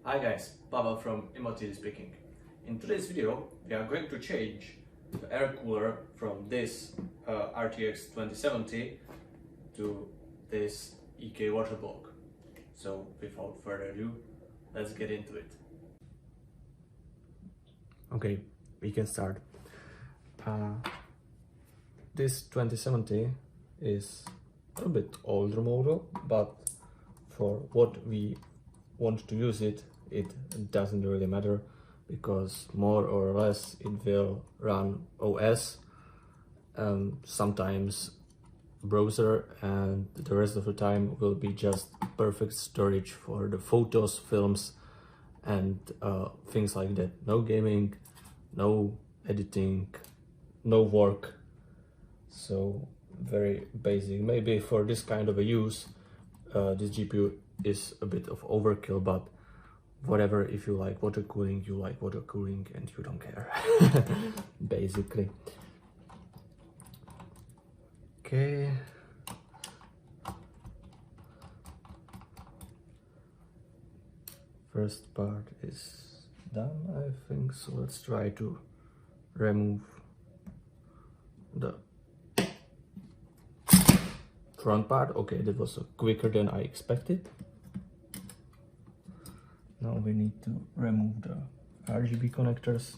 Hi guys, Pavel from Emotili speaking. In today's video we are going to change the air cooler from this RTX 2070 to this EK water block. So without further ado, let's get into it. Okay, we can start. This 2070 is a bit older model, but for what we want to use it, it doesn't really matter, because more or less it will run OS, sometimes browser, and the rest of the time will be just perfect storage for the photos, films, and things like that. No gaming, no editing, no work. So very basic. Maybe for this kind of a use, this GPU is a bit of overkill, but whatever. If you like water cooling, you like water cooling, and you don't care. Basically. Okay. First part is done, I think, so let's try to remove the front part. Okay, that was quicker than I expected. Now we need to remove the RGB connectors.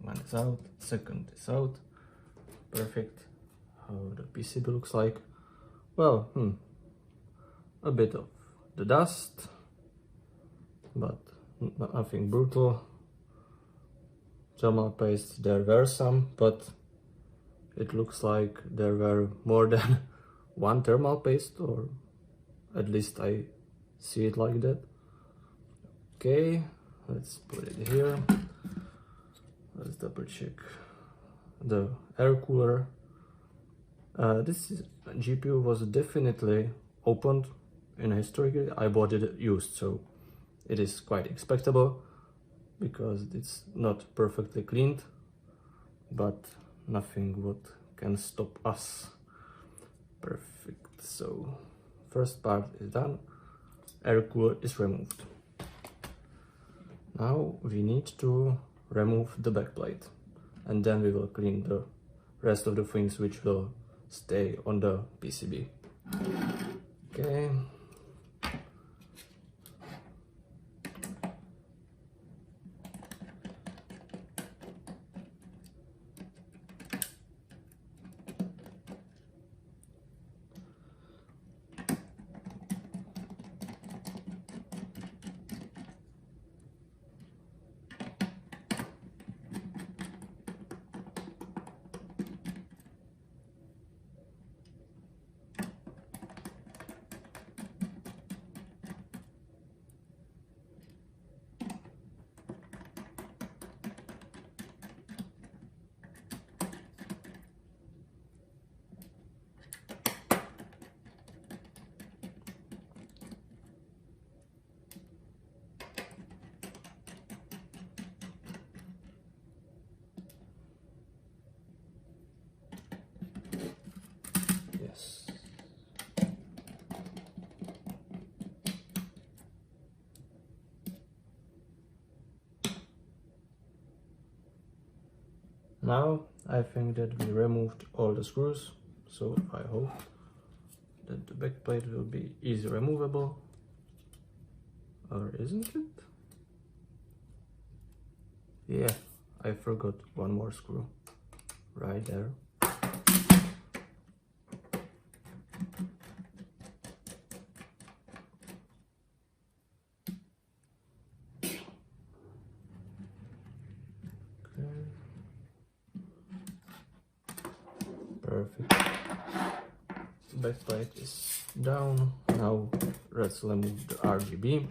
One is out, second is out. Perfect. How the PCB looks like. Well, a bit of the dust, but nothing brutal. Thermal paste, there were some, but it looks like there were more than one thermal paste, or at least I see it like that. Okay, let's put it here. Let's double check the air cooler. This GPU was definitely opened in history. I bought it used, so it is quite expectable because it's not perfectly cleaned, but nothing what can stop us. Perfect. So first part is done, air cooler is removed. Now we need to remove the backplate, and then we will clean the rest of the things which will stay on the PCB. Okay. Yes. Now I think that we removed all the screws, so I hope that the backplate will be easy removable. Or isn't it? Yeah, I forgot one more screw right there. Perfect. Backplate is down. Now let's remove the RGB.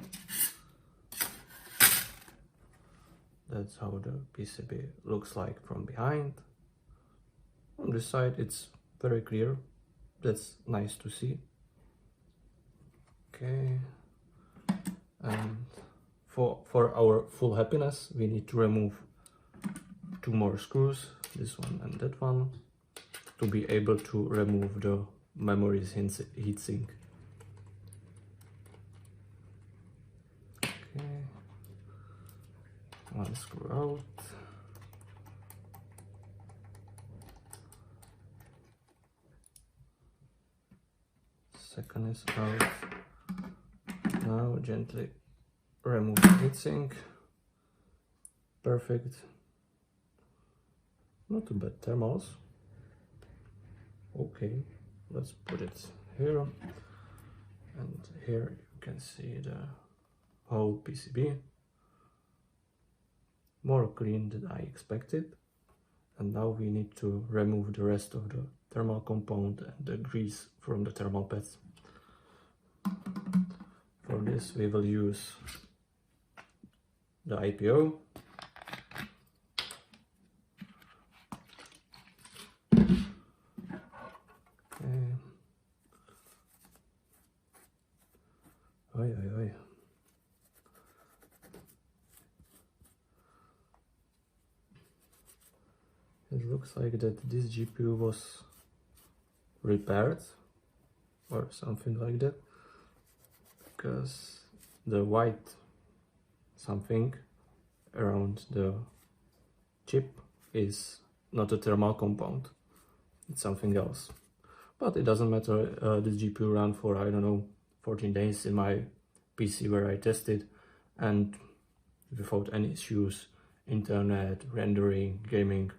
That's how the PCB looks like from behind. On this side it's very clear. That's nice to see. Okay. And for our full happiness, we need to remove two more screws, this one and that one, to be able to remove the memory's heatsink. One screw out. Second is out. Now gently remove the heatsink. Perfect. Not too bad thermals. Okay, let's put it here. And here you can see the whole PCB. More clean than I expected. And now we need to remove the rest of the thermal compound and the grease from the thermal pads. For this we will use the IPO. Okay. Oi, oi, oi. It looks like that this GPU was repaired or something like that, because the white something around the chip is not a thermal compound, it's something else. But it doesn't matter, this GPU ran for, I don't know, 14 days in my PC where I tested, and without any issues, internet, rendering, gaming,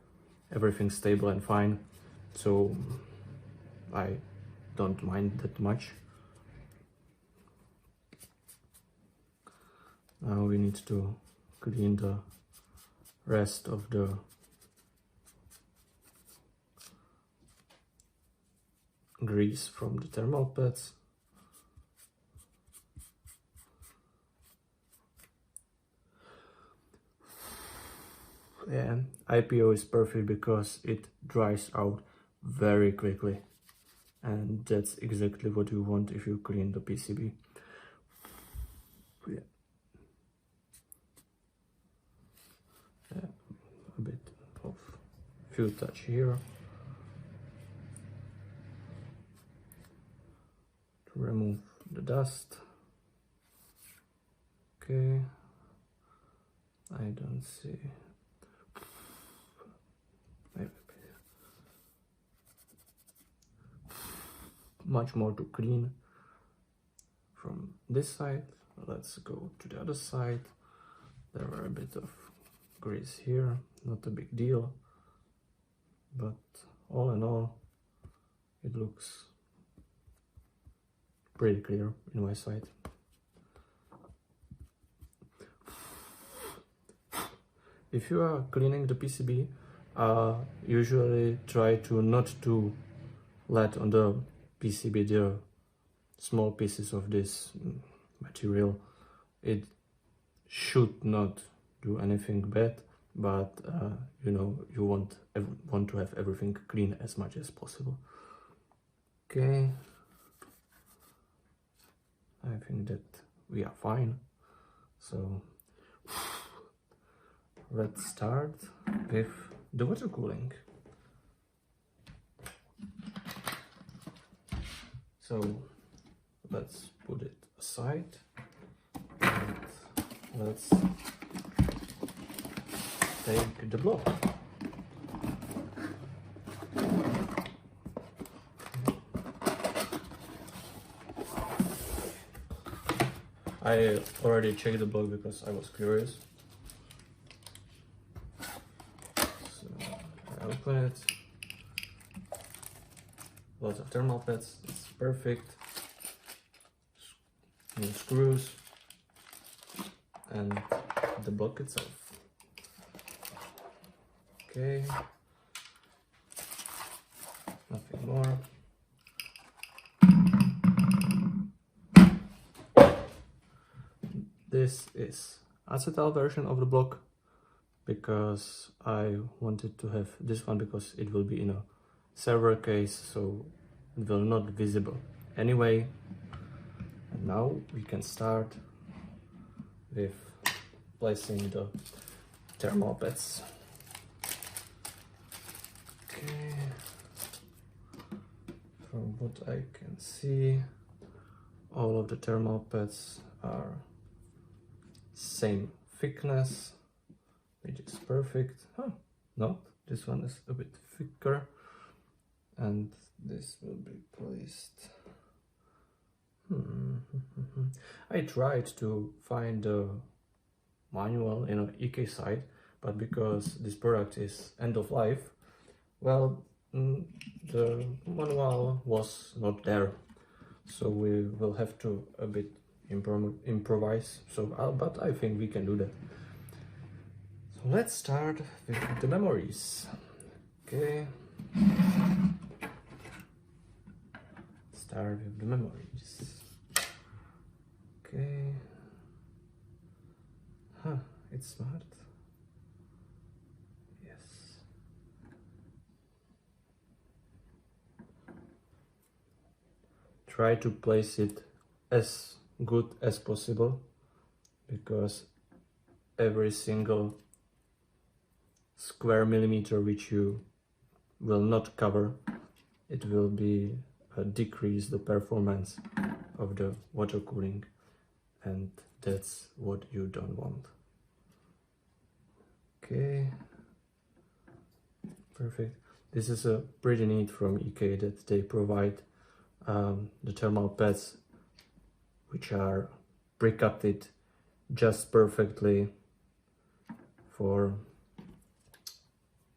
everything stable and fine, so I don't mind that much. Now we need to clean the rest of the grease from the thermal pads. Yeah, IPO is perfect because it dries out very quickly, and that's exactly what you want if you clean the PCB. Yeah. A bit of few touch here to remove the dust. Okay, I don't see. Much more to clean from this side. Let's go to the other side. There were a bit of grease here, not a big deal, but all in all it looks pretty clear in my sight. If you are cleaning the PCB, usually try to not to let on the PCB the small pieces of this material. It should not do anything bad, but you know, you want to have everything clean as much as possible. Okay, I think that we are fine, so let's start with the water cooling. So let's put it aside and let's take the block. I already checked the block because I was curious. So I open it. Lots of thermal pads, it's perfect. New screws and the block itself. Okay, nothing more. This is acetal version of the block because I wanted to have this one because it will be in a server case, so it will not be visible anyway. And now we can start with placing the thermal pads. Okay, from what I can see, all of the thermal pads are same thickness, which is perfect. Huh, not, this one is a bit thicker, and this will be placed. I tried to find a manual in an EK site, but because this product is end of life, well, the manual was not there, so we will have to a bit improvise. So, but I think we can do that. So let's start with the memories. Okay. Start with the memories. Okay. Huh, it's smart. Yes. Try to place it as good as possible, because every single square millimeter which you will not cover, it will be decrease the performance of the water cooling, and that's what you don't want. Okay, perfect. This is a pretty neat from EK that they provide the thermal pads which are pre-cutted just perfectly for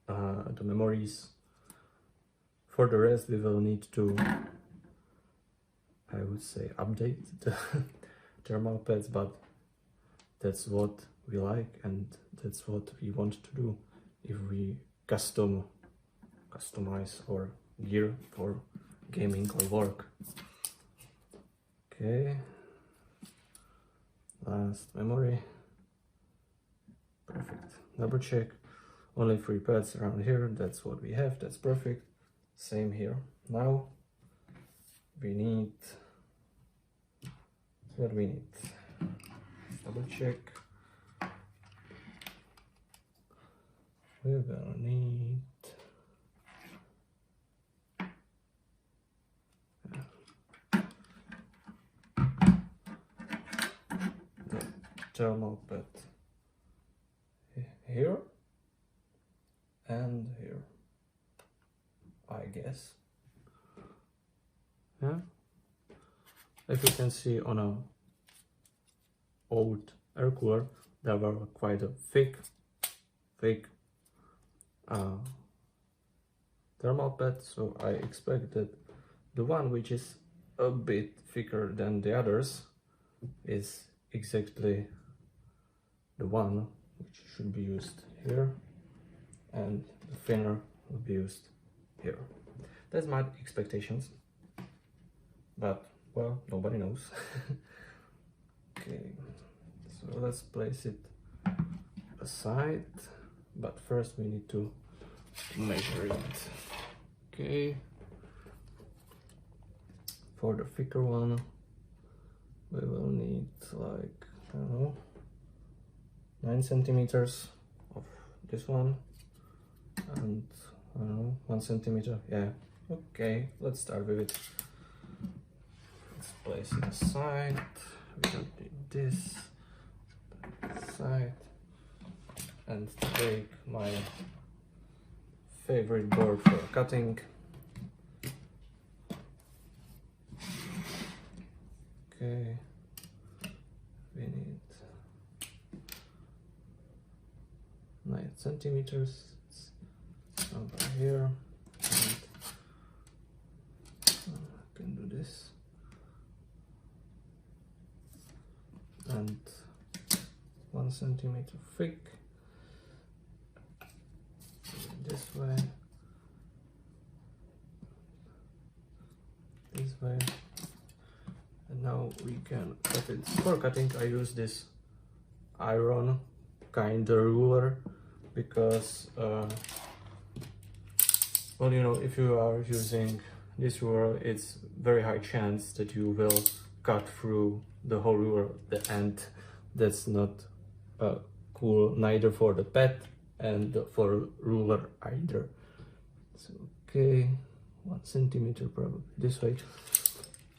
the memories. For the rest, we will need to, I would say, update the thermal pads, but that's what we like and that's what we want to do if we customize our gear for gaming or work. Okay, last memory. Perfect. Double check. Only 3 pads around here. That's what we have. That's perfect. Same here. Now we need what we need. Double check. We will need the thermal pad here and here, I guess. Yeah. If you can see on a old air cooler, there were quite a thick thermal pad, so I expect that the one which is a bit thicker than the others is exactly the one which should be used here, and the thinner will be used here. That's my expectations, but well, nobody knows. Okay, so let's place it aside, but first we need to measure it. Okay, for the thicker one we will need, like, I don't know, 9 centimeters of this one, and I don't know, 1 centimeter. Yeah, okay, let's start with it. Let's place it aside. We don't need this. Aside, and take my favorite board for cutting. Okay, we need 9 centimeters. It's over here, and I can do this, and 1 centimeter thick. This way, and now we can cut it. For cutting, I use this iron kind of ruler, because well, you know, if you are using this ruler, it's very high chance that you will cut through the whole ruler, the end. That's not cool, neither for the pet and for ruler either. So okay, 1 centimeter probably this way.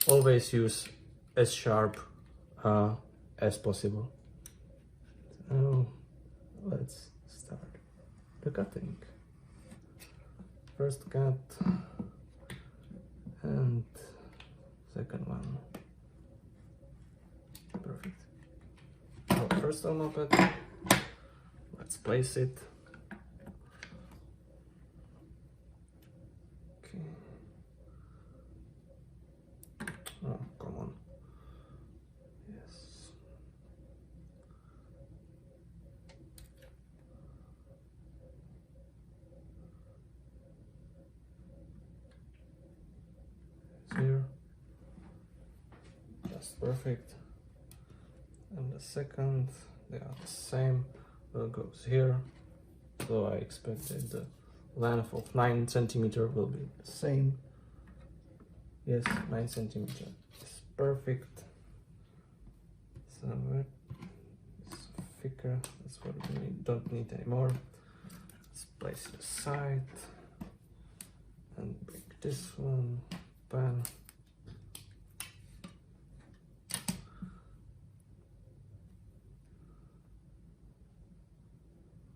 Always use as sharp as possible. So let's the cutting. First cut and second one. Perfect. So first thermal pad, let's place it. Okay. Oh, come on. Yes. Here. Just perfect. And the second, they are the same, goes here. So I expect that the length of 9 cm will be the same. Yes, 9 cm is perfect. Somewhere it's thicker, that's what we don't need anymore. Let's place it aside and break this one, pan.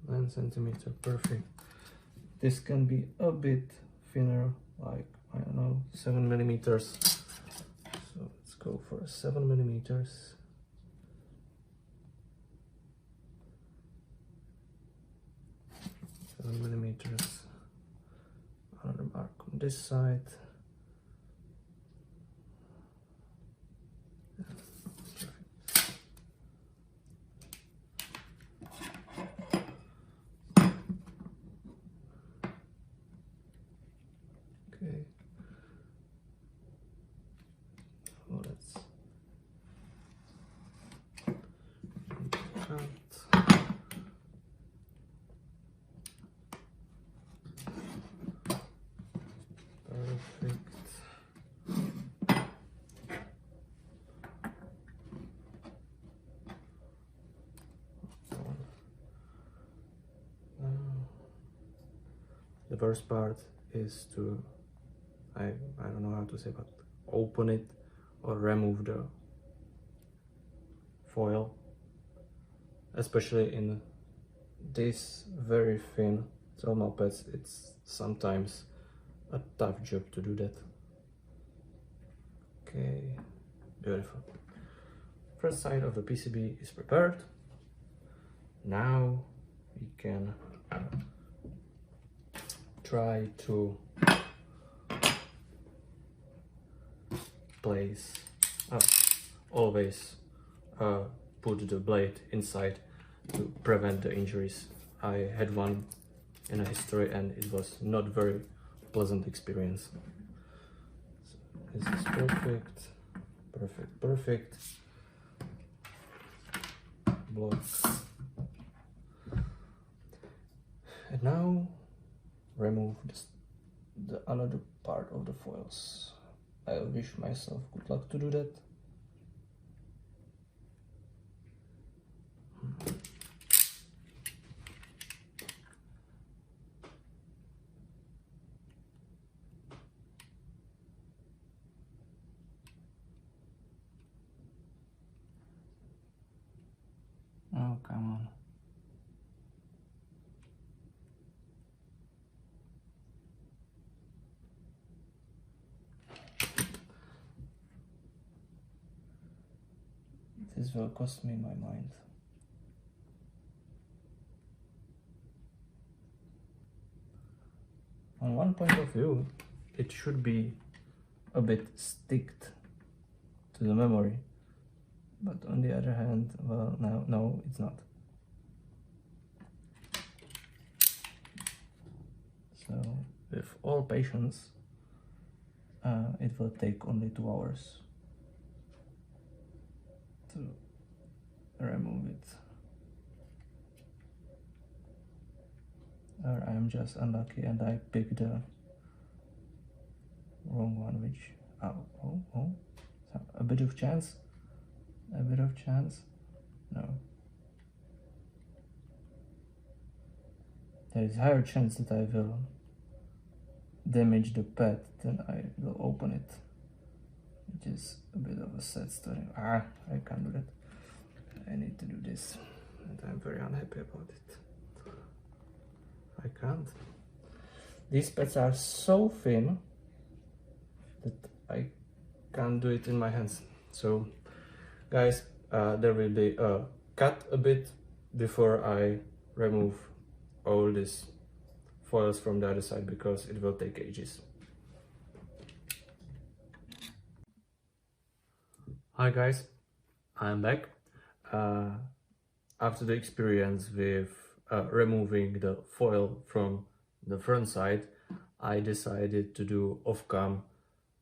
9 cm, perfect. This can be a bit thinner, like, I don't know, 7 millimeters. So let's go for 7 millimeters. Another mark on this side. Okay. So let's cut. Perfect. The first part is to, I don't know how to say, but open it or remove the foil, especially in this very thin thermal pads. It's sometimes a tough job to do that. Okay, beautiful. First side of the PCB is prepared. Now we can try to place, always put the blade inside to prevent the injuries. I had one in a history and it was not very pleasant experience. So this is perfect, perfect, perfect. Block. And now remove the another part of the foils. I wish myself good luck to do that. Oh, come on. This will cost me my mind. On one point of view, it should be a bit sticked to the memory, but on the other hand, well, no, it's not. So, with all patience, it will take only 2 hours to remove it. Or I'm just unlucky and I picked the wrong one, which, so a bit of chance, no. There is higher chance that I will damage the pad than I will open it, which is a bit of a sad story. I can't do that. I need to do this, and I'm very unhappy about it. I can't. These pads are so thin that I can't do it in my hands. So guys, there will be a cut a bit before I remove all these foils from the other side, because it will take ages. Hi guys, I'm back. After the experience with removing the foil from the front side, I decided to do off-cam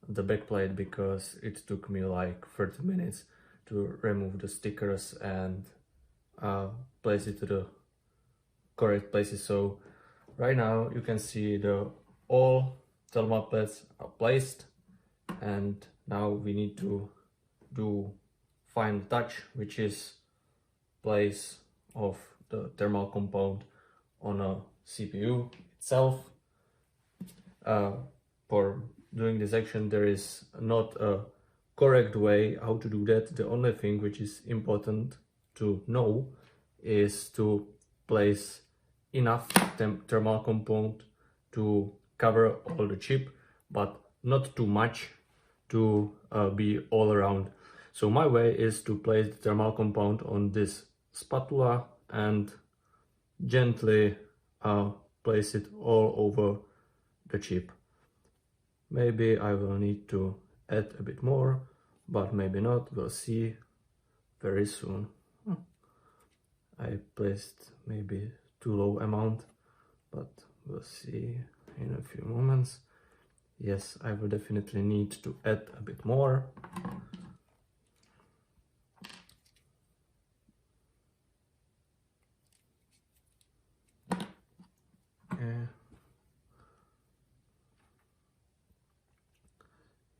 the backplate, because it took me like 30 minutes to remove the stickers and place it to the correct places. So right now you can see all thermal pads are placed, and now we need to do final touch, which is place of the thermal compound on a CPU itself. For doing this action, there is not a correct way how to do that. The only thing which is important to know is to place enough thermal compound to cover all the chip, but not too much to be all around. So my way is to place the thermal compound on this spatula and gently place it all over the chip. Maybe I will need to add a bit more, but maybe not. We'll see very soon. I placed maybe too low amount, but we'll see in a few moments. Yes, I will definitely need to add a bit more. Okay.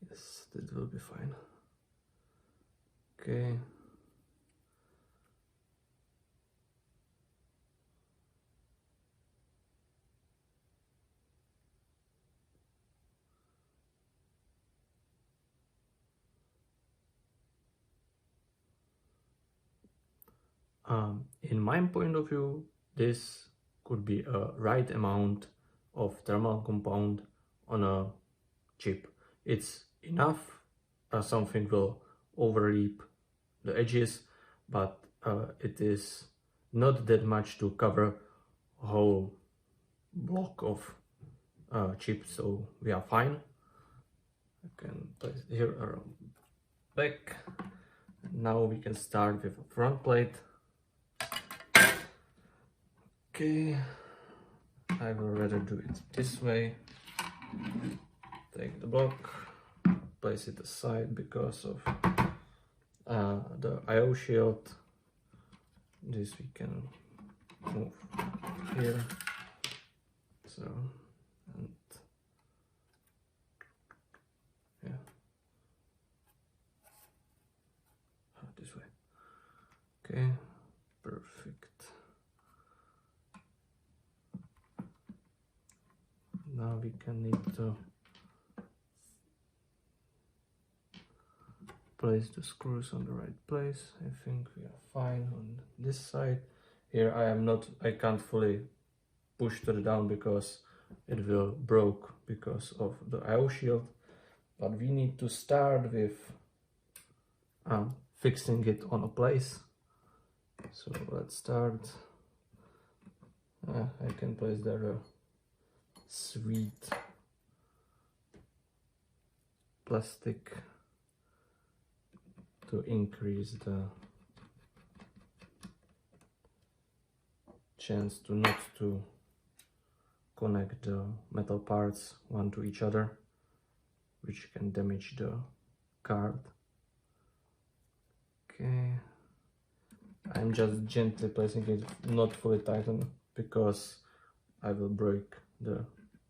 Yes, that will be fine. Okay. In my point of view, this could be a right amount of thermal compound on a chip. It's enough. Something will overlap the edges, but it is not that much to cover a whole block of chips, so we are fine. I can place it here around back. Now we can start with a front plate. Okay, I will rather do it this way. Take the block, place it aside because of the IO shield. This we can move here. So, and yeah, this way. Okay, perfect. Now we can need to place the screws on the right place. I think we are fine on this side. Here I can't fully push to the down because it will broke because of the IO shield. But we need to start with fixing it on a place. So let's start. I can place there a sweet plastic to increase the chance to not to connect the metal parts one to each other, which can damage the card. Okay, I'm just gently placing it, not fully tightened, because I will break the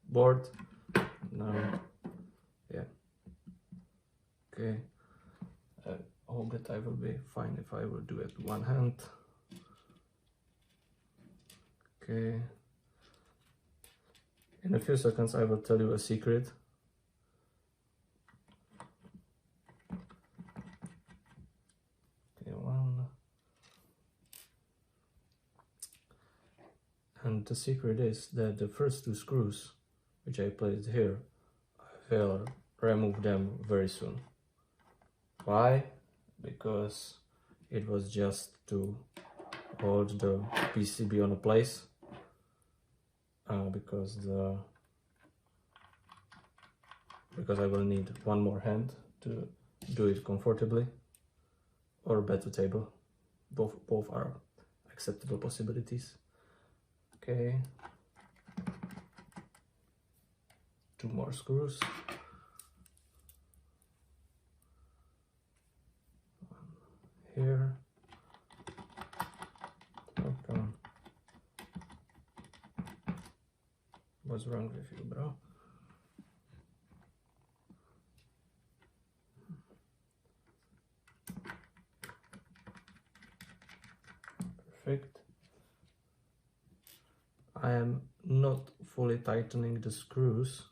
board. Now, yeah. Okay, I hope that I will be fine if I will do it with one hand. Okay. In a few seconds I will tell you a secret. Okay, one. And the secret is that the first two screws, which I placed here, I will remove them very soon. Why? Because it was just to hold the PCB on a place, because I will need one more hand to do it comfortably, or a better table. Both are acceptable possibilities. Okay, 2 more screws. One here. Oh, come on. What's wrong with you, bro? Perfect. I am not fully tightening the screws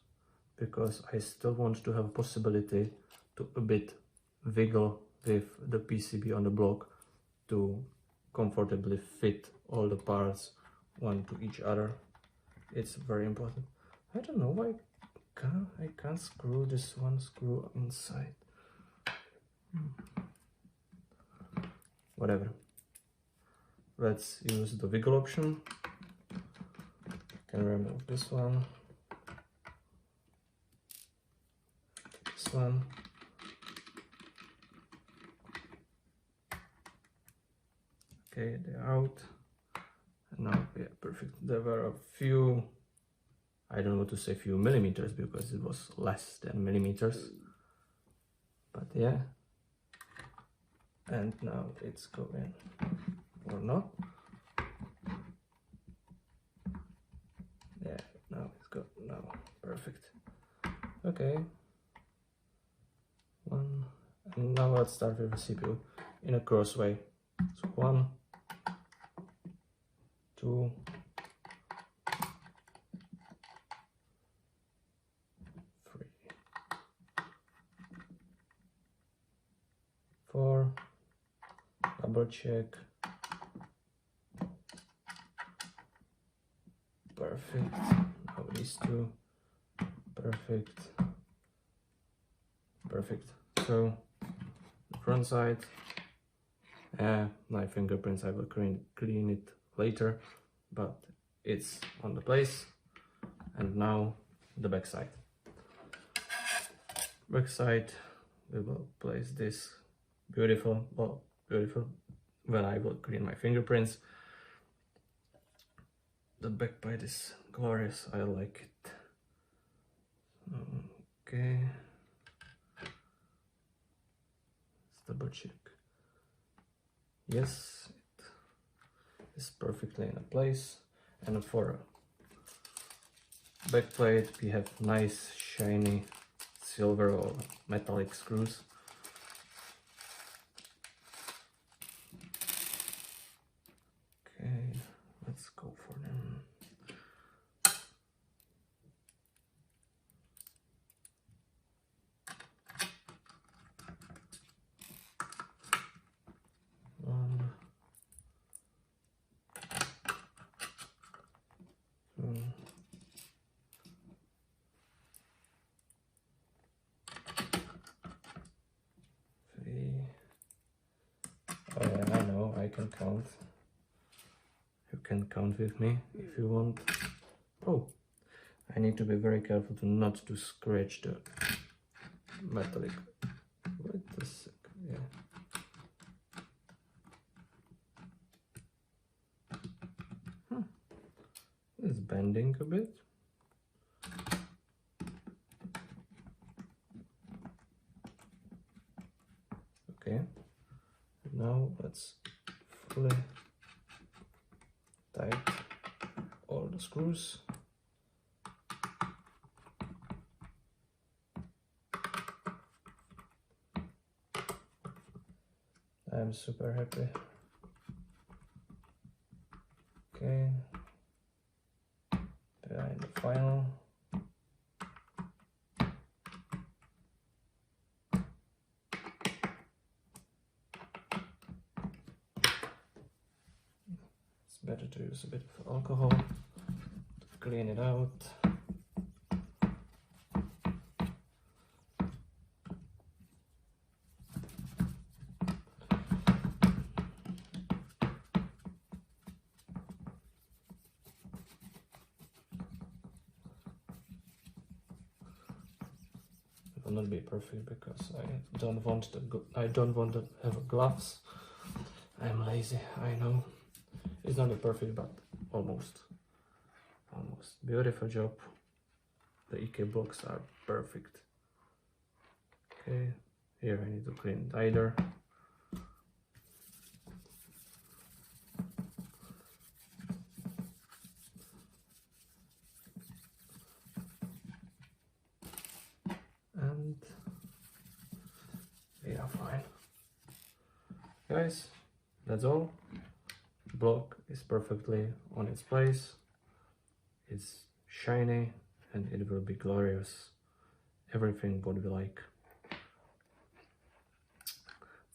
because I still want to have a possibility to a bit wiggle with the PCB on the block to comfortably fit all the parts one to each other. It's very important. I don't know why I can't screw this one screw inside. Whatever. Let's use the wiggle option. Can remove this one. This one. Okay, they're out. And now, yeah, perfect. There were a few, I don't want to say few millimeters because it was less than millimeters. But yeah. And now it's going, or not. Yeah, now it's got, now, perfect. Okay. One, and now let's start with the CPU in a cross way. So 1, 2, 3, 4, double check. Perfect. Now these 2. Perfect. Perfect. So the front side, my fingerprints, I will clean it later, but it's on the place. And now the back side. Back side, we will place this beautiful, well, beautiful, when I will clean my fingerprints. The back part is glorious, I like it. Okay. Let's double check. Yes, it is perfectly in a place. And for back plate, we have nice shiny silver or metallic screws. Okay, let's go for them. One, 2, 3. Oh yeah, I know, I can count. You can count with me if you want. Oh, I need to be very careful not to scratch the metallic. Wait a sec, yeah. It's bending a bit. Okay, now let's fully tight all the screws. I'm super happy. Okay, behind the final. It's better to use a bit of alcohol. clean it out. It will not be perfect because I don't want to have gloves. I'm lazy, I know. It's not perfect, but almost. Almost. Beautiful job. The EK blocks are perfect. Okay, here I need to clean it either. And we are fine. Guys, that's all. Block is perfectly on its place. It's shiny and it will be glorious. Everything what we like.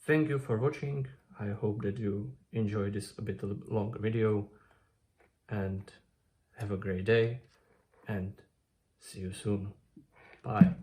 Thank you for watching. I hope that you enjoyed this a bit long video, and have a great day and see you soon. Bye.